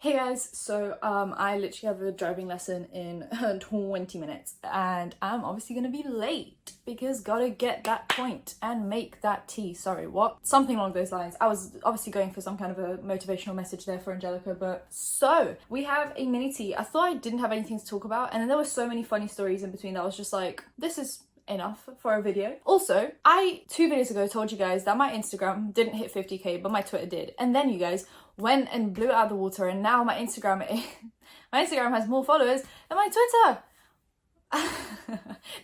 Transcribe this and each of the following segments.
Hey guys, so I literally have a driving lesson in 20 minutes and I'm obviously gonna be late because gotta get that point and make that tea. Sorry, what? Something along those lines. I was obviously going for some kind of a motivational message there for Angelika, but so we have a mini tea. I thought I didn't have anything to talk about, and then there were so many funny stories in between that I was just like, this is enough for a video. Also, I 2 videos ago told you guys that my Instagram didn't hit 50k, but my Twitter did, and then you guys went and blew it out of the water, and now my Instagram has more followers than my Twitter.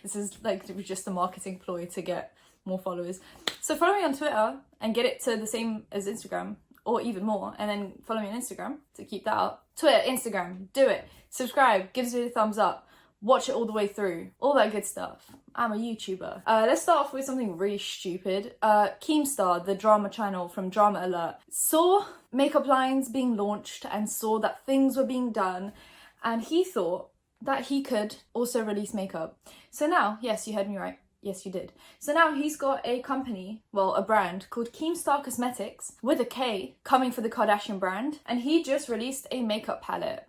This is like just a marketing ploy to get more followers. So follow me on Twitter and get it to the same as Instagram, or even more, and then follow me on Instagram to keep that up. Twitter, Instagram, do it. Subscribe, give this video a thumbs up. Watch it all the way through, all that good stuff. I'm a YouTuber. Let's start off with something really stupid. Keemstar, the drama channel from Drama Alert, saw makeup lines being launched and saw that things were being done, and he thought that he could also release makeup. So now, yes, you heard me right. Yes, you did. So now he's got a company, well, a brand called Keemstar Cosmetics with a K, coming for the Kardashian brand, and he just released a makeup palette.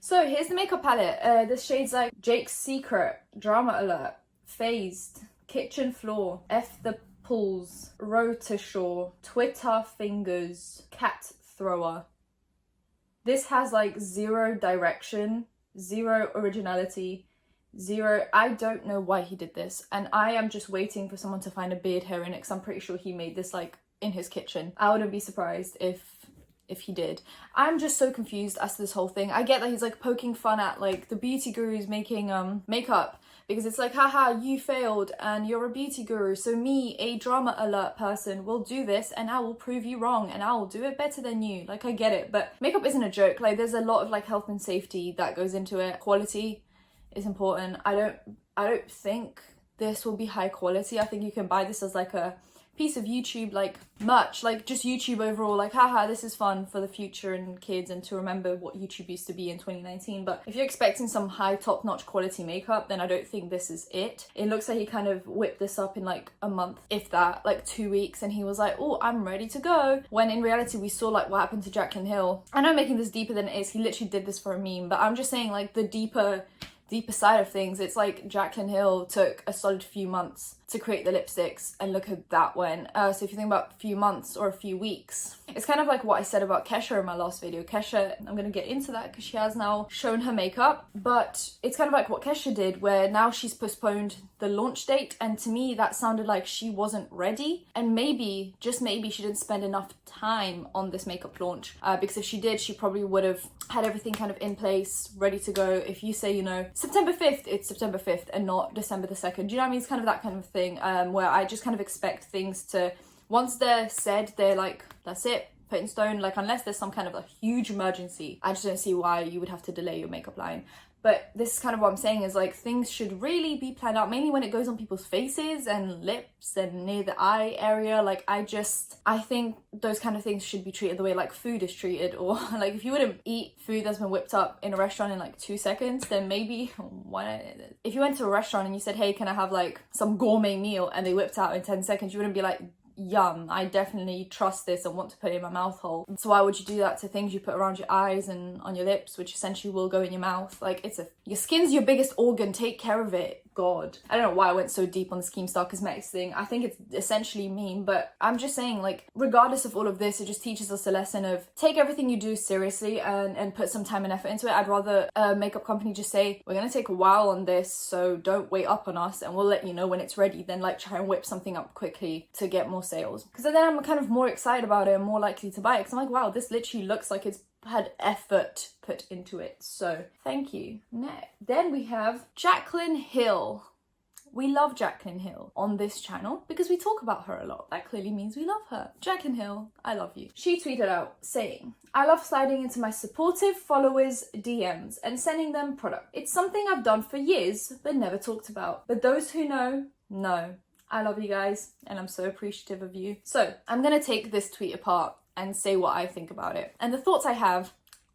So here's the makeup palette. The shades like Jake's Secret, Drama Alert, Phased, Kitchen Floor, F the Pulls, Road to Shore, Twitter Fingers, Cat Thrower. This has like zero direction, zero originality, zero. I don't know why he did this, and I am just waiting for someone to find a beard hair in it because I'm pretty sure he made this like in his kitchen. I wouldn't be surprised if he did. I'm just so confused as to this whole thing. I get that he's like poking fun at like the beauty gurus making makeup, because it's like, haha, you failed and you're a beauty guru, so me, a Drama Alert person, will do this and I will prove you wrong and I will do it better than you. Like, I get it, but makeup isn't a joke. Like, there's a lot of like health and safety that goes into it. Quality is important. I don't think this will be high quality. I think you can buy this as like a piece of YouTube like merch, like just YouTube overall, like haha, this is fun for the future and kids and to remember what YouTube used to be in 2019. But if you're expecting some high top-notch quality makeup, then I don't think this is it. It looks like he kind of whipped this up in like a month, if that, like 2 weeks, and he was like, oh, I'm ready to go, when in reality we saw like what happened to Jaclyn Hill. I know I'm making this deeper than it is. He literally did this for a meme, but I'm just saying like the deeper side of things. It's like Jaclyn Hill took a solid few months to create the lipsticks, and look at that went. So if you think about a few months or a few weeks, it's kind of like what I said about Kesha in my last video. Kesha, I'm gonna get into that because she has now shown her makeup, but it's kind of like what Kesha did, where now she's postponed the launch date, and to me that sounded like she wasn't ready, and maybe, just maybe, she didn't spend enough time on this makeup launch, because if she did, she probably would have had everything kind of in place, ready to go. If you say, you know, September 5th, it's September 5th and not December the 2nd. Do you know what I mean? It's kind of that kind of thing, where I just kind of expect things to, once they're said, they're like, that's it, put in stone. Like, unless there's some kind of a huge emergency, I just don't see why you would have to delay your makeup line. But this is kind of what I'm saying, is like things should really be planned out, mainly when it goes on people's faces and lips and near the eye area. Like, I think those kind of things should be treated the way like food is treated, or like if you wouldn't eat food that's been whipped up in a restaurant in like 2 seconds, then maybe why not? If you went to a restaurant and you said, hey, can I have like some gourmet meal, and they whipped out in 10 seconds, you wouldn't be like, yum, I definitely trust this and want to put it in my mouth hole. So why would you do that to things you put around your eyes and on your lips, which essentially will go in your mouth? Like, your skin's your biggest organ, take care of it. God, I don't know why I went so deep on the Keemstar Cosmetics thing. I think it's essentially mean, but I'm just saying, like, regardless of all of this, it just teaches us a lesson of take everything you do seriously and put some time and effort into it. I'd rather a makeup company just say, we're gonna take a while on this, so don't wait up on us and we'll let you know when it's ready, than like try and whip something up quickly to get more sales. Because then I'm kind of more excited about it and more likely to buy it, because I'm like, wow, this literally looks like it's had effort put into it. So thank you. Next, then we have Jaclyn Hill. We love Jaclyn Hill on this channel because we talk about her a lot. That clearly means we love her. Jaclyn Hill, I love you. She tweeted out saying, I love sliding into my supportive followers' DMs and sending them product. It's something I've done for years but never talked about. But those who know, know. I love you guys and I'm so appreciative of you. So I'm gonna take this tweet apart and say what I think about it. And the thoughts I have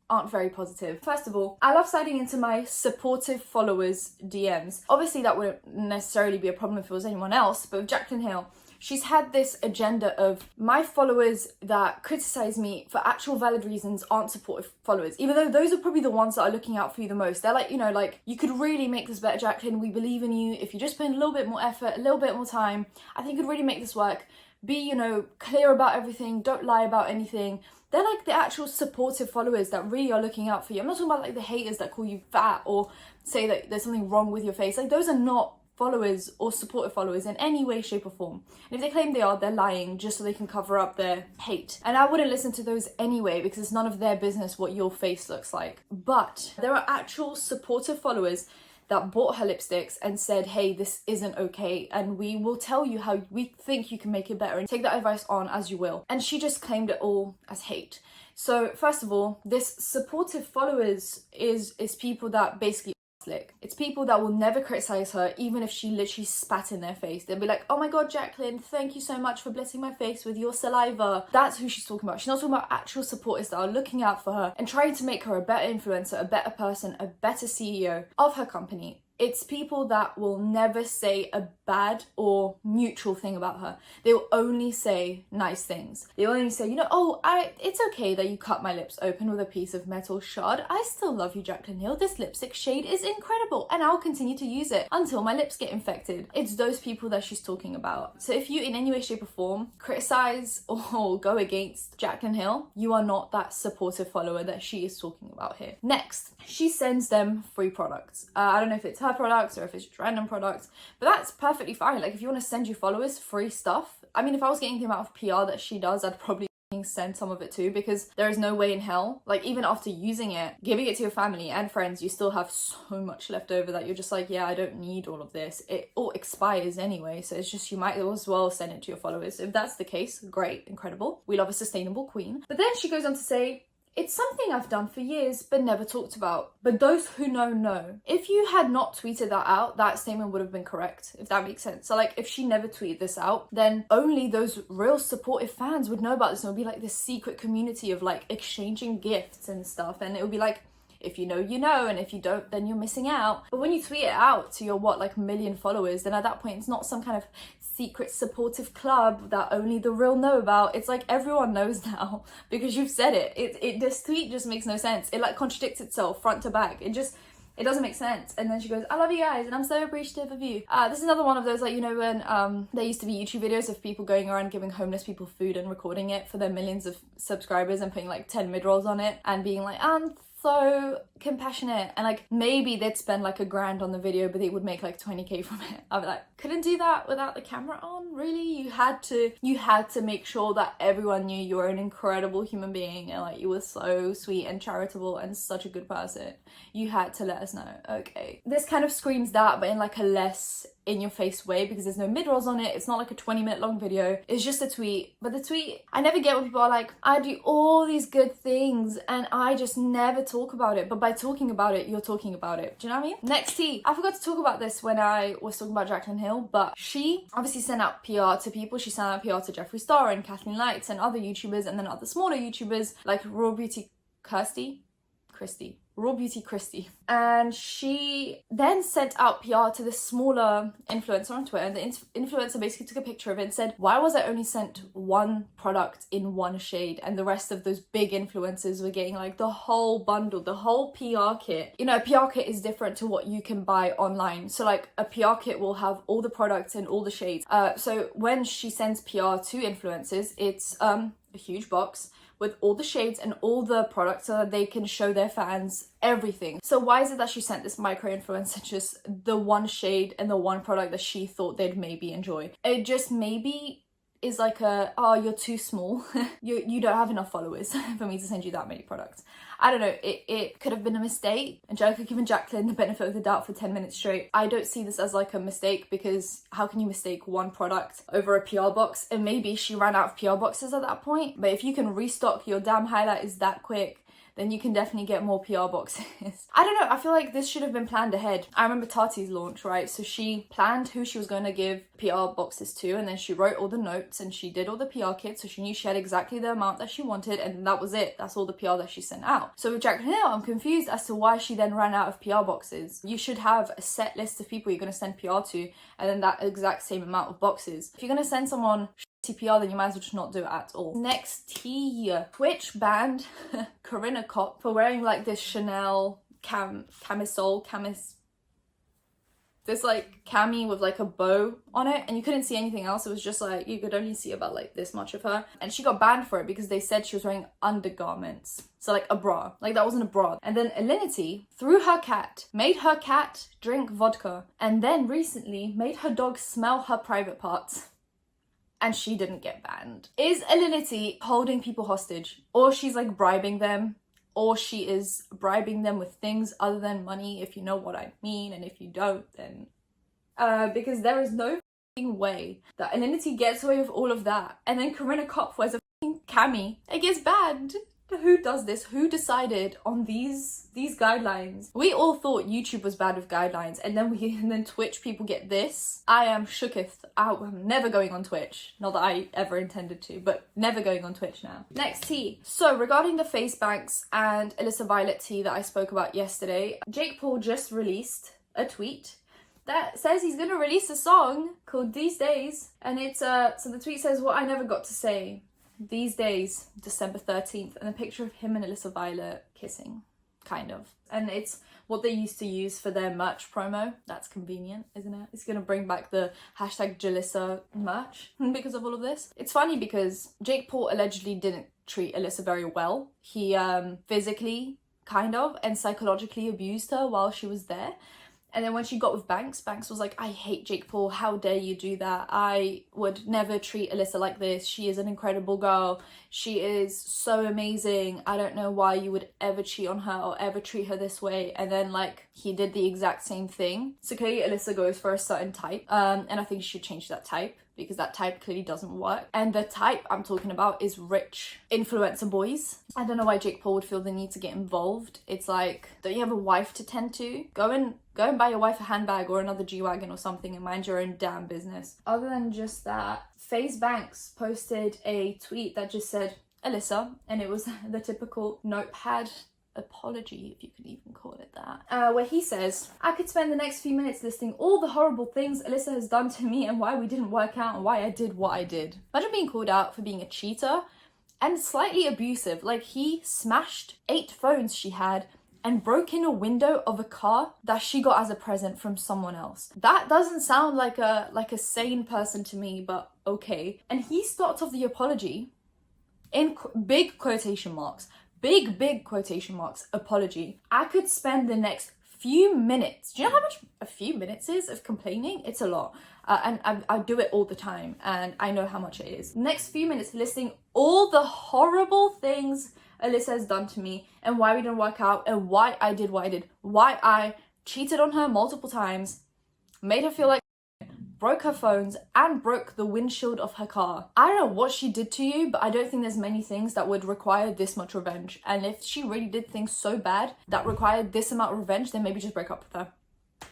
aren't very positive. First of all, I love sliding into my supportive followers' DMs. Obviously that wouldn't necessarily be a problem if it was anyone else, but with Jaclyn Hill, she's had this agenda of my followers that criticize me for actual valid reasons aren't supportive followers, even though those are probably the ones that are looking out for you the most. They're like, you know, like, you could really make this better, Jaclyn. We believe in you. If you just put in a little bit more effort, a little bit more time, I think you could really make this work. Be, you know, clear about everything. Don't lie about anything. They're like the actual supportive followers that really are looking out for you. I'm not talking about like the haters that call you fat or say that there's something wrong with your face. Like, those are not followers or supportive followers in any way, shape or form. And if they claim they are, they're lying just so they can cover up their hate. And I wouldn't listen to those anyway, because it's none of their business what your face looks like. But there are actual supportive followers that bought her lipsticks and said, hey, this isn't okay, and we will tell you how we think you can make it better, and take that advice on as you will. And she just claimed it all as hate. So first of all, this supportive followers is people that basically slick. It's people that will never criticize her, even if she literally spat in their face. They'll be like, oh my god, Jaclyn, thank you so much for blessing my face with your saliva. That's who she's talking about. She's not talking about actual supporters that are looking out for her and trying to make her a better influencer, a better person, a better CEO of her company. It's people that will never say a bad or neutral thing about her. They will only say nice things. They will only say, you know, oh, it's okay that you cut my lips open with a piece of metal shard. I still love you, Jaclyn Hill. This lipstick shade is incredible, and I'll continue to use it until my lips get infected. It's those people that she's talking about. So if you in any way, shape or form criticize or go against Jaclyn Hill, you are not that supportive follower that she is talking about here. Next, she sends them free products. I don't know if it's her products or if it's just random products, but that's perfectly fine. Like, if you want to send your followers free stuff, I mean, if I was getting the amount of PR that she does, I'd probably send some of it too, because there is no way in hell, like, even after using it, giving it to your family and friends, you still have so much left over that you're just like, yeah, I don't need all of this. It all expires anyway, so it's just, you might as well send it to your followers. If that's the case, great, incredible. We love a sustainable queen. But then she goes on to say, it's something I've done for years but never talked about. But those who know. If you had not tweeted that out, that statement would have been correct, if that makes sense. So like, if she never tweeted this out, then only those real supportive fans would know about this, and it would be like this secret community of like exchanging gifts and stuff, and it would be like, if you know, you know, and if you don't, then you're missing out. But when you tweet it out to your, what, like, million followers, then at that point, it's not some kind of secret supportive club that only the real know about. It's like, everyone knows now because you've said it. This tweet just makes no sense. It like contradicts itself front to back. It doesn't make sense. And then she goes, I love you guys and I'm so appreciative of you. This is another one of those, like, you know, when there used to be YouTube videos of people going around giving homeless people food and recording it for their millions of subscribers and putting like 10 mid-rolls on it and being like, so compassionate, and like maybe they'd spend like $1,000 on the video but they would make like 20k from it. I'd be like, couldn't do that without the camera on? Really? You had to make sure that everyone knew you were an incredible human being and like you were so sweet and charitable and such a good person. You had to let us know. Okay, this kind of screams that, but in like a less in your face way, because there's no mid-rolls on it. It's not like a 20-minute long video. It's just a tweet. But the tweet, I never get when people are like, I do all these good things and I just never talk about it. But by talking about it, you're talking about it. Do you know what I mean? Next tea. I forgot to talk about this when I was talking about Jaclyn Hill, but she obviously sent out PR to people. She sent out PR to Jeffree Star and Kathleen Lights and other YouTubers, and then other smaller YouTubers like Raw Beauty Christy. And she then sent out PR to this smaller influencer on Twitter, and the influencer basically took a picture of it and said, why was I only sent one product in one shade and the rest of those big influencers were getting like the whole bundle, the whole PR kit? You know, a PR kit is different to what you can buy online. So like a PR kit will have all the products in all the shades. So when she sends PR to influencers, it's a huge box with all the shades and all the products so that they can show their fans everything. So why is it that she sent this micro influencer just the one shade and the one product that she thought they'd maybe enjoy? It just maybe is like oh, you're too small. you don't have enough followers for me to send you that many products. I don't know, it could have been a mistake. Angelika giving Jaclyn the benefit of the doubt for 10 minutes straight. I don't see this as like a mistake, because how can you mistake one product over a PR box? And maybe she ran out of PR boxes at that point, but if you can restock your damn highlighters that quick, then you can definitely get more PR boxes. I don't know, I feel like this should have been planned ahead. I remember Tati's launch, right? So she planned who she was going to give PR boxes to, and then she wrote all the notes and she did all the PR kits, so she knew she had exactly the amount that she wanted, and that was it. That's all the PR that she sent out. So with Jaclyn Hill, I'm confused as to why she then ran out of PR boxes. You should have a set list of people you're going to send PR to, and then that exact same amount of boxes. If you're going to send someone PR, then you might as well just not do it at all. Next tea. Twitch banned Corinna Kopp for wearing like this Chanel camisole, this like cami with like a bow on it, and you couldn't see anything else. It was just like, you could only see about like this much of her, and she got banned for it because they said she was wearing undergarments, so like a bra, like that wasn't a bra. And then Alinity threw her cat, made her cat drink vodka, and then recently made her dog smell her private parts, and she didn't get banned. Is Alinity holding people hostage, or she's like bribing them, or she is bribing them with things other than money, if you know what I mean, and if you don't, then because there is no way that Alinity gets away with all of that, and then Corinna Kopp wears a cami, it gets banned. Who does this? Who decided on these guidelines? We all thought YouTube was bad with guidelines, and then Twitch people get this. I am shooketh. I'm never going on Twitch. Not that I ever intended to, but never going on Twitch now. Next tea. So regarding the Faze Banks and Alissa Violet tea that I spoke about yesterday, Jake Paul just released a tweet that says he's gonna release a song called These Days, and it's so the tweet says, "What I never got to say. These days, December 13th, and a picture of him and Alissa Violet kissing, kind of. And it's what they used to use for their merch promo. That's convenient, isn't it? It's gonna bring back the hashtag Jalissa merch because of all of this. It's funny because Jake Paul allegedly didn't treat Alissa very well. He physically, kind of, and psychologically abused her while she was there. And then when she got with Banks, Banks was like, I hate Jake Paul, how dare you do that? I would never treat Alissa like this. She is an incredible girl. She is so amazing. I don't know why you would ever cheat on her or ever treat her this way. And then like, he did the exact same thing. So clearly Alissa goes for a certain type. And I think she should change that type, because that type clearly doesn't work. And the type I'm talking about is rich influencer boys. I don't know why Jake Paul would feel the need to get involved. It's like, don't you have a wife to tend to? Go and buy your wife a handbag or another G-Wagon or something and mind your own damn business. Other than just that, Faze Banks posted a tweet that just said, Alissa, and it was the typical notepad apology, if you could even call it that, where he says, I could spend the next few minutes listing all the horrible things Alissa has done to me and why we didn't work out and why I did what I did. Imagine being called out for being a cheater and slightly abusive. Like, he smashed 8 phones she had and broke in a window of a car that she got as a present from someone else. That doesn't sound like a sane person to me, but okay. And he starts off the apology in big quotation marks, big quotation marks, apology. I could spend the next few minutes. Do you know how much a few minutes is of complaining? It's a lot. And I do it all the time, and I know how much it is. Next few minutes listing all the horrible things Alissa has done to me and why we didn't work out and why I did what I did. Why I cheated on her multiple times, made her feel like, broke her phones, and broke the windshield of her car. I don't know what she did to you, but I don't think there's many things that would require this much revenge. And if she really did things so bad that required this amount of revenge, then maybe just break up with her.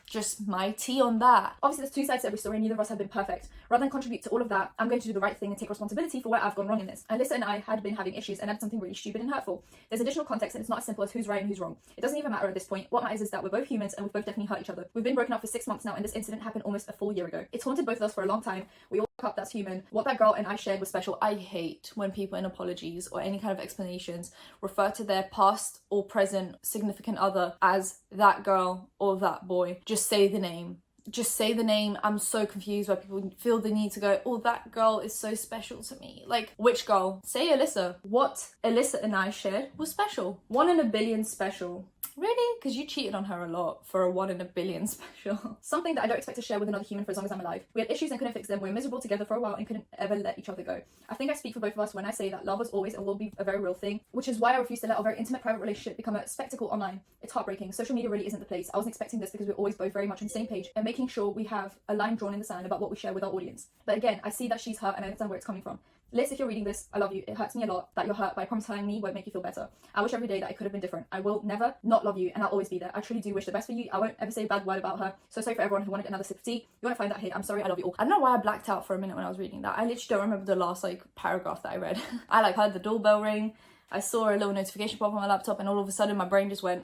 Just my tea on that. Obviously, there's 2 sides to every story, and neither of us have been perfect. Rather than contribute to all of that, I'm going to do the right thing and take responsibility for where I've gone wrong in this. Alissa and I had been having issues and had something really stupid and hurtful. There's additional context, and it's not as simple as who's right and who's wrong. It doesn't even matter at this point. What matters is that we're both humans and we've both definitely hurt each other. We've been broken up for 6 months now, and this incident happened almost a full year ago. It's haunted both of us for a long time. We all woke up, that's human. What that girl and I shared was special. I hate when people in apologies or any kind of explanations refer to their past or present significant other as that girl or that boy. Just say the name. Just say the name. I'm so confused why people feel the need to go, oh, that girl is so special to me. Like, which girl? Say Alissa. What Alissa and I shared was special. 1 in a billion special. Really? Because you cheated on her a lot for a 1 in a billion special. Something that I don't expect to share with another human for as long as I'm alive. We had issues and couldn't fix them. We were miserable together for a while and couldn't ever let each other go. I think I speak for both of us when I say that love was always and will be a very real thing, which is why I refuse to let our very intimate private relationship become a spectacle online. It's heartbreaking. Social media really isn't the place. I wasn't expecting this because we're always both very much on the same page and making sure we have a line drawn in the sand about what we share with our audience. But again, I see that she's hurt and I understand where it's coming from. Liz, if you're reading this, I love you. It hurts me a lot that you're hurt, but I promise telling me won't make you feel better. I wish every day that it could have been different. I will never not love you, and I'll always be there. I truly do wish the best for you. I won't ever say a bad word about her. So sorry for everyone who wanted another sip of tea. You won't find that here. I'm sorry, I love you all. I don't know why I blacked out for a minute when I was reading that. I literally don't remember the last paragraph that I read. I heard the doorbell ring. I saw a little notification pop on my laptop, and all of a sudden my brain just went.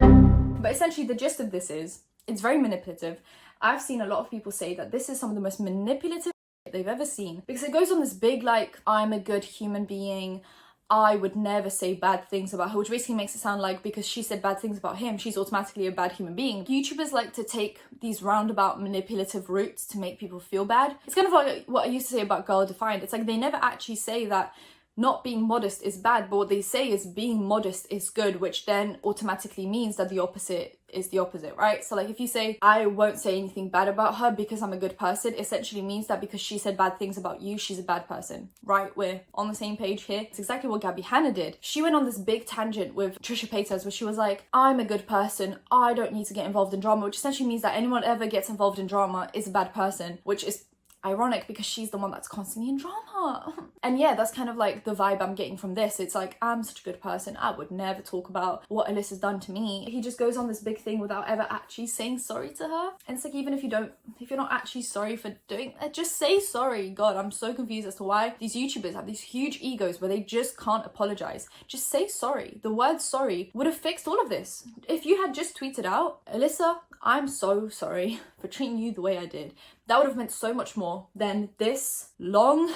But essentially the gist of this is, it's very manipulative. I've seen a lot of people say that this is some of the most manipulative they've ever seen, because it goes on this big I'm a good human being, I would never say bad things about her, which basically makes it sound like because she said bad things about him, she's automatically a bad human being. YouTubers like to take these roundabout manipulative routes to make people feel bad. It's kind of like what I used to say about Girl Defined. It's like they never actually say that not being modest is bad, but what they say is being modest is good, which then automatically means that the opposite is the opposite, right? So if you say, I won't say anything bad about her because I'm a good person, essentially means that because she said bad things about you, she's a bad person, right? We're on the same page here. It's exactly what Gabby Hanna did. She went on this big tangent with Trisha Paytas where she was like, I'm a good person, I don't need to get involved in drama, which essentially means that anyone ever gets involved in drama is a bad person, which is ironic because she's the one that's constantly in drama. And yeah, that's kind of the vibe I'm getting from this. It's I'm such a good person, I would never talk about what Alyssa's done to me. He just goes on this big thing without ever actually saying sorry to her. And it's even if you're not actually sorry for doing it, just say sorry. God, I'm so confused as to why these YouTubers have these huge egos where they just can't apologize. Just say sorry. The word sorry would have fixed all of this. If you had just tweeted out, Alissa, I'm so sorry for treating you the way I did. That would have meant so much more than this long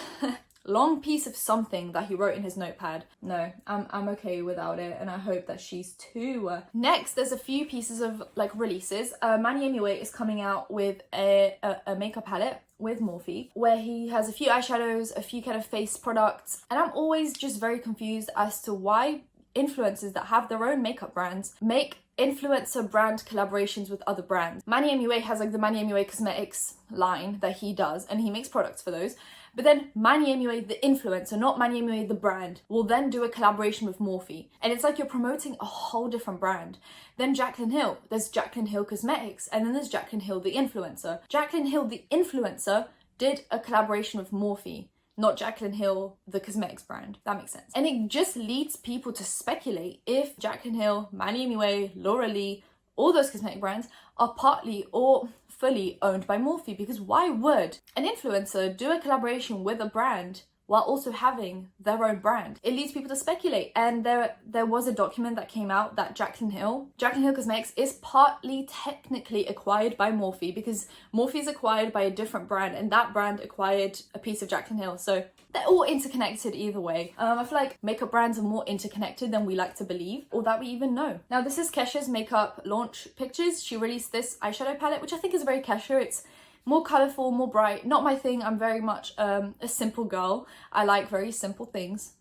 piece of something that he wrote in his notepad. No, I'm okay without it, and I hope that she's too. Next, there's a few pieces of releases. Manny MUA is coming out with a makeup palette with Morphe, where he has a few eyeshadows, a few kind of face products, and I'm always just very confused as to why influencers that have their own makeup brands make influencer brand collaborations with other brands. Manny MUA has the Manny MUA Cosmetics line that he does, and he makes products for those. But then Manny MUA, the influencer, not Manny MUA, the brand, will then do a collaboration with Morphe. And it's you're promoting a whole different brand. Then Jaclyn Hill, there's Jaclyn Hill Cosmetics, and then there's Jaclyn Hill, the influencer. Jaclyn Hill, the influencer, did a collaboration with Morphe, not Jaclyn Hill, the cosmetics brand. That makes sense. And it just leads people to speculate if Jaclyn Hill, Manny MUA, Laura Lee, all those cosmetic brands are partly or fully owned by Morphe, because why would an influencer do a collaboration with a brand while also having their own brand? It leads people to speculate. And there was a document that came out that Jaclyn Hill Cosmetics is partly technically acquired by Morphe, because Morphe is acquired by a different brand, and that brand acquired a piece of Jaclyn Hill. So they're all interconnected either way. I feel makeup brands are more interconnected than we like to believe, or that we even know. Now, this is Kesha's makeup launch pictures. She released this eyeshadow palette, which I think is very Kesha. It's more colourful, more bright. Not my thing. I'm very much a simple girl. I like very simple things.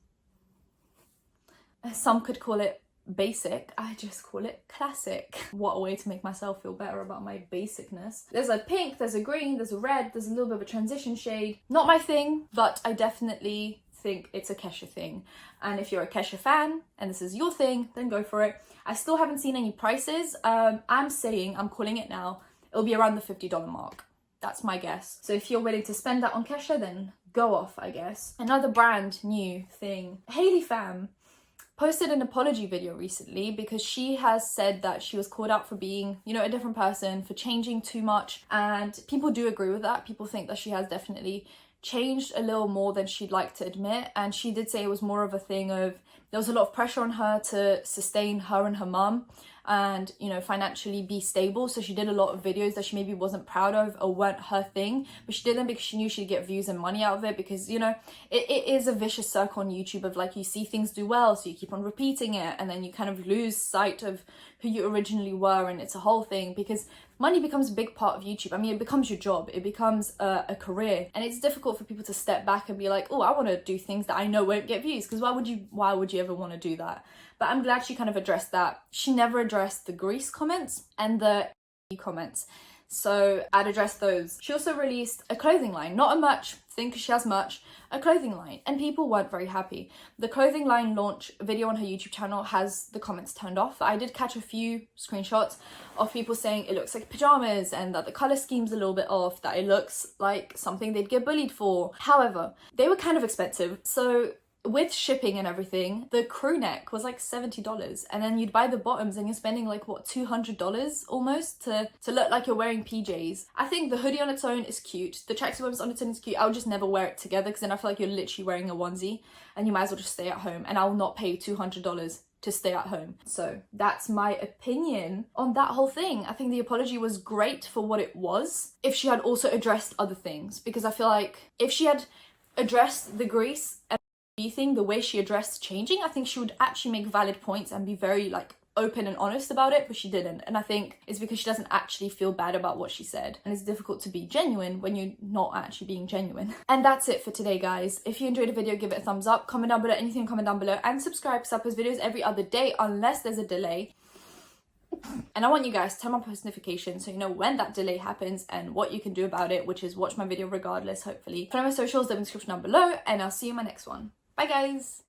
Some could call it basic. I just call it classic. What a way to make myself feel better about my basicness. There's a pink, there's a green, there's a red, there's a little bit of a transition shade. Not my thing, but I definitely think it's a Kesha thing. And if you're a Kesha fan and this is your thing, then go for it. I still haven't seen any prices. I'm calling it now, it'll be around the $50 mark. That's my guess. So if you're willing to spend that on Kesha, then go off, I guess. Another brand new thing. Hailey Pham posted an apology video recently because she has said that she was called out for being, a different person, for changing too much. And people do agree with that. People think that she has definitely changed a little more than she'd like to admit. And she did say it was more of a thing of, there was a lot of pressure on her to sustain her and her mum and, financially be stable. So she did a lot of videos that she maybe wasn't proud of or weren't her thing, but she did them because she knew she'd get views and money out of it, because, it is a vicious circle on YouTube of you see things do well, so you keep on repeating it, and then you kind of lose sight of who you originally were, and it's a whole thing, because money becomes a big part of YouTube. I mean, it becomes your job, it becomes a career, and it's difficult for people to step back and be like, oh, I want to do things that I know won't get views, because why would you ever want to do that? But I'm glad she kind of addressed that. She never addressed the Grease comments and the comments. So I'd address those. She also released a clothing line, not a merch thing because she has merch, a clothing line, and people weren't very happy. The clothing line launch video on her YouTube channel has the comments turned off. I did catch a few screenshots of people saying it looks like pajamas and that the colour scheme's a little bit off, that it looks like something they'd get bullied for. However, they were kind of expensive, so with shipping and everything, the crew neck was like $70, and then you'd buy the bottoms and you're spending like what, $200 almost to look like you're wearing PJs. I think the hoodie on its own is cute, the tracksuit bottoms on its own is cute. I would just never wear it together because then I feel like you're literally wearing a onesie and you might as well just stay at home, and I will not pay $200 to stay at home. So that's my opinion on that whole thing. I think the apology was great for what it was, if she had also addressed other things, because I feel like if she had addressed the grease and thing the way she addressed changing, I think she would actually make valid points and be very like open and honest about it, but she didn't. And I think it's because she doesn't actually feel bad about what she said, and it's difficult to be genuine when you're not actually being genuine. And that's it for today, guys. If you enjoyed the video, give it a thumbs up, comment down below anything, comment down below, and subscribe because I post videos every other day unless there's a delay. And I want you guys to turn on post notifications so you know when that delay happens and what you can do about it, which is watch my video regardless, hopefully. Follow my socials, they're in the description down below, and I'll see you in my next one. Bye guys!